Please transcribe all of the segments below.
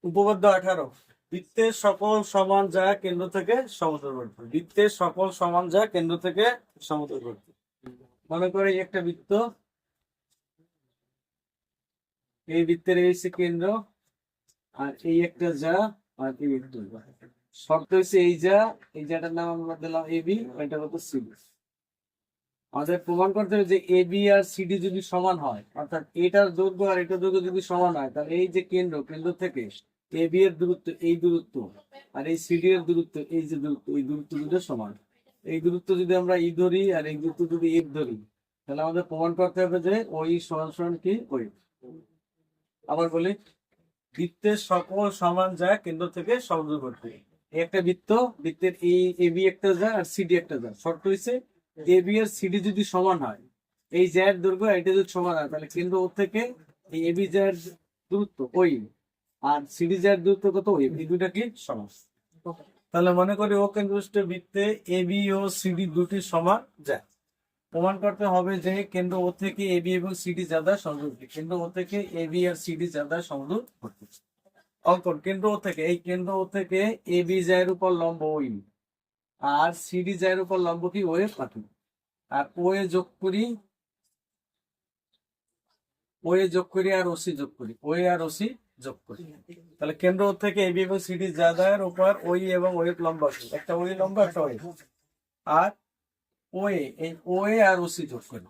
উপপাদ্য 18 বৃত্তের সকল সমান যা কেন্দ্র থেকে সমদূরবর্তী। বৃত্তের সকল সমান যা কেন্দ্র থেকে সমদূরবর্তী। মনে করে একটা বৃত্ত, এই বৃত্তের এই হচ্ছে কেন্দ্র, আর এই একটা যা, আর এই একটা যা। শর্ত হচ্ছে এই যা, এই জাটার নাম আমরা দিলাম এবি, এটা কত সিডি। আমাদের প্রমাণ করতে হবে যে এবি আর সিডি যদি সমান হয়, অর্থাৎ এটার দৈর্ঘ্য আর এটার দৈর্ঘ্য যদি সমান হয়, তাহলে এই যে কেন্দ্র থেকে এবি এর দূরত্ব, এই দূরত্ব, আর এই সিডি এর দূরত্ব, এই যে দূরত্ব, এই দূরত্ব দুটো সমান। এই দূরত্ব যদি আমরা ই ধরি আর এই দূরত্ব যদি এফ ধরি, তাহলে আমাদের প্রমাণ করতে হবে যে ওই সমান সমান কি ওই। আবার বলি, বৃত্তের সকল সমান যা কেন্দ্র থেকে সমদূরবর্তী। একটা বৃত্ত, বৃত্তের এই এবি একটা যা আর সিডি একটা যা। শর্ত হচ্ছে এবি আর সিডি যদি সমান হয়, এই জ্যার দৈর্ঘ্য এটা যদি সমান হয়, তাহলে কেন্দ্র ও থেকে এই এবি জ্যার দূরত্ব ওই, আর সিডি জ্যার দূরত্ব কত ওই, এই দুইটা কি সমান। তাহলে মনে করি ও কেন্দ্রস্থ বৃত্তে এবি ও সিডি দুটি সমান যায়। প্রমাণ করতে হবে যে কেন্দ্র ও থেকে এবি এবং সিডি যাদা সমদূরবর্তী। কেন্দ্র ও থেকে এবি আর সিডি যাদা সমদূরবর্তী। অঙ্কন, কেন্দ্র ও থেকে, এই কেন্দ্র ও থেকে এবি জ্যার উপর লম্ব ওই, আর সিডি জ্যার উপর লম্ব কি ওয়ে পাঠি, আর ওয়ে যোগ করি, ওয়ে যোগ করি আর ওসি যোগ করি, ওয়ে আর ওসি যোগ করি। তাহলে কেন্দ্র ও থেকে এবি এবং সিডি যাদার উপর ওই এবং ওয়ে লম্ব আছে, একটা ওই লম্ব একটা ওয়ে, আর ওয়ে, এই ওয়ে আর ওসি যোগ করি।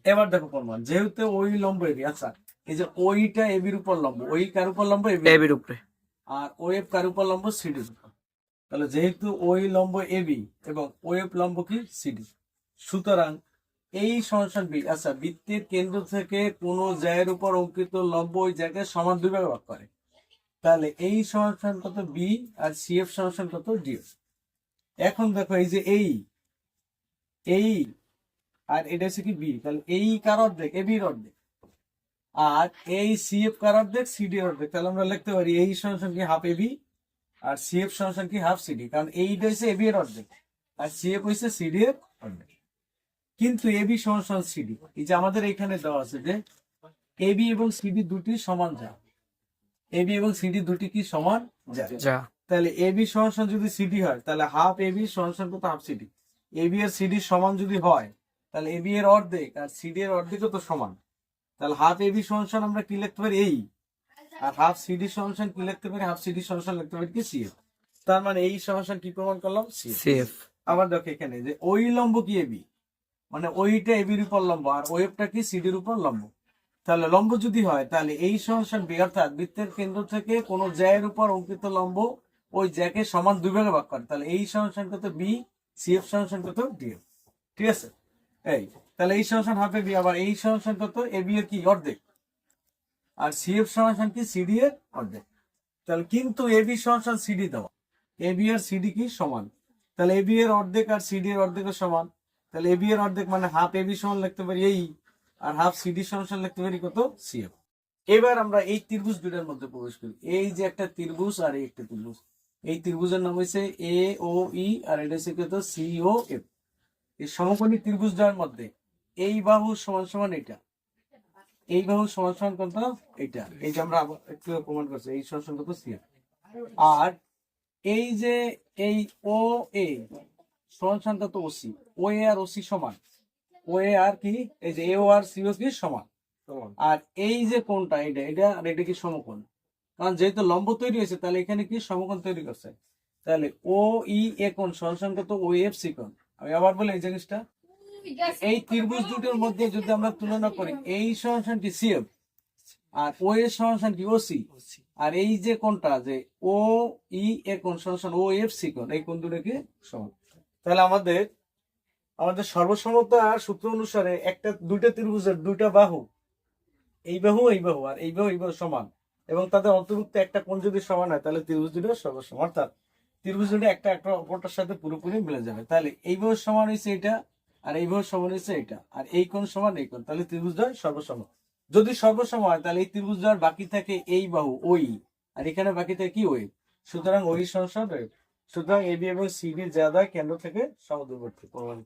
এবার দেখো প্রমাণ, যেহেতু ওই লম্ব এবি, আচ্ছা এই যে ওইটা এবির উপর লম্ব, ওই কার উপর লম্ব এবির উপরে, আর ওয়েব কার উপর লম্ব সিডির উপর। তাহলে যেহেতু ওই লম্ব এবি এবং ওয়েব লম্ব কি সিডি, সুতরাং এই সমান বি। আচ্ছা, বৃত্তের কেন্দ্র থেকে কোন জায়ের উপর অঙ্কিত লম্ব ওই জায়গায় সমান দুই ভাগে ভাগ করে, তাহলে এই সমান কত বি আর সিএফ সমান কত ডিএফ। এখন দেখো এই যে এই আর এটা হচ্ছে কি বি, তাহলে এই কার অর্ধেক, এবির অর্ধেক, আর এই সিএফ কার অর্ধেক, সিডি এর অর্ধেক। তাহলে আমরা লিখতে পারি এই সমান কি হাফ এবি আর সিএফ সমান কি হাফ সিডি, কারণ এইটা হচ্ছে এবি এর অর্ধেক আর সিএফ হচ্ছে সিডি এর অর্ধেক। কিন্তু এবি সমান সিডি, এই যে আমাদের এখানে দেওয়া আছে যে এবি এবং সিডি দুটি সমান যা, এবি এবং সিডি দুটি কি সমান যা। তাহলে এবি সমান যদি সিডি হয়, তাহলে হাফ এবি সমান কত হাফ সিডি। এবি আর সিডি সমান যদি হয়, তাহলে এবি এর অর্ধেক আর সিডি এর অর্ধেক তো সমান। তাহলে হাফ এবি সমান আমরা কি লিখতে পারি এই, আর হাফ সিডি সমান কি লিখতে পারি, হাফ সিডি সমান লিখতে পারি কি সিএফ। তার মানে এই সমান কি প্রমাণ করলাম, সিএফ। আবার দেখো এখানে যে ওই লম্ব কি এবি, মানে ওইটা এবির উপর লম্ব আর ওয়েবটা কি সিডির উপর লম্ব। তাহলে লম্ব যদি হয়, তাহলে এই সমান বি, অর্থাৎ বৃত্তের কেন্দ্র থেকে কোন জ্যায়ের উপর অঙ্কিত লম্ব ওই জ্যাকে সমান দুই ভাগে ভাগ করে, তাহলে এই সমান কত বি, সিএফ সমান কত ডিএফ। ঠিক আছে, এই তাহলে এই সমান হাফে বি, আবার এই সমান কত এবি এর কি অর্ধেক, আর সিএফ সমান কি সিডি এর অর্ধেক। তাহলে কিন্তু এবি সমান সিডি দেওয়া, এবি আর সিডি কি সমান, তাহলে এবি এর অর্ধেক আর সিডি এর অর্ধেকের সমান। তাহলে এবি এর অর্ধেক মানে হাফ এবি সমান লিখতে পারি এই, আর হাফ সিডি সমান লিখতে পারি কত সিএফ। এবার আমরা এই ত্রিভুজ দুটার মধ্যে প্রবেশ করি। এই যে একটা ত্রিভুজ আর এই একটা ত্রিভুজ, এই ত্রিভুজের নাম হচ্ছে এ ও ই আর এটা হচ্ছে কত সি ও এফ। এই সমকোণী ত্রিভুজ দুটার মধ্যে এই বাহু সমান সমান এটা, এই বাহু সমান সমান কত এটা, এই যে আমরা একটু প্রমাণ করছি এই সমান কত সিএফ। আর এই যে এই ও এ সমান কত ওসি, ও এ আর ওসি সমান, ও এ আর কি এই যে এ ও আর সি ও কি সমান। আর এই যে কোণটা এটা, এটা আর এটা কি সমকোণ, কারণ যেহেতু লম্ব তৈরি হয়েছে তাহলে এখানে কি সমকোণ তৈরি করছে। তাহলে ও ই এ কোণ সমান কত ও এফ সি কোণ। আমি আবার বলি এই জিনিসটা, এই ত্রিভুজ দুটোর মধ্যে যদি আমরা তুলনা করি, এই সমান কি সিএফ আর ও এর সমান কি ওসি, আর এই যে কোণটা যে ও ই এ কোণ সমান ও এফ সি কোণ, এই কোণ দুটো কি সমান। তাহলে আমাদের সর্বসমতা সূত্র অনুসারে একটা দুইটা ত্রিভুজের দুইটা বাহু, এই বাহু এই বাহু আর এই বাহু এই বাহু সমান, এবং তাদের অন্তর্ভুক্ত একটা কোণ যদি সমান হয়, তাহলে ত্রিভুজ দুটো সর্বসম, অর্থাৎ ত্রিভুজ দুটো একটা একটা অপরটার সাথে পুরোপুরি মিলে যাবে। তাহলে এই বাহু সমান হয়েছে এটা, আর এই বাহু সমান হয়েছে এটা, আর এই কোণ সমান এই কোণ, তাহলে ত্রিভুজ দ্বয় সর্বসম। যদি সর্বসম হয়, তাহলে এই ত্রিভুজ দ্বয়ের বাকি থাকে এই বাহু ওই, আর এখানে বাকি থাকে কি ওই, সুতরাং ওই সমান। সুতরাং এবি এবং সিডি যাদা কেন্দ্র থেকে সমদূরবর্তী প্রমাণ।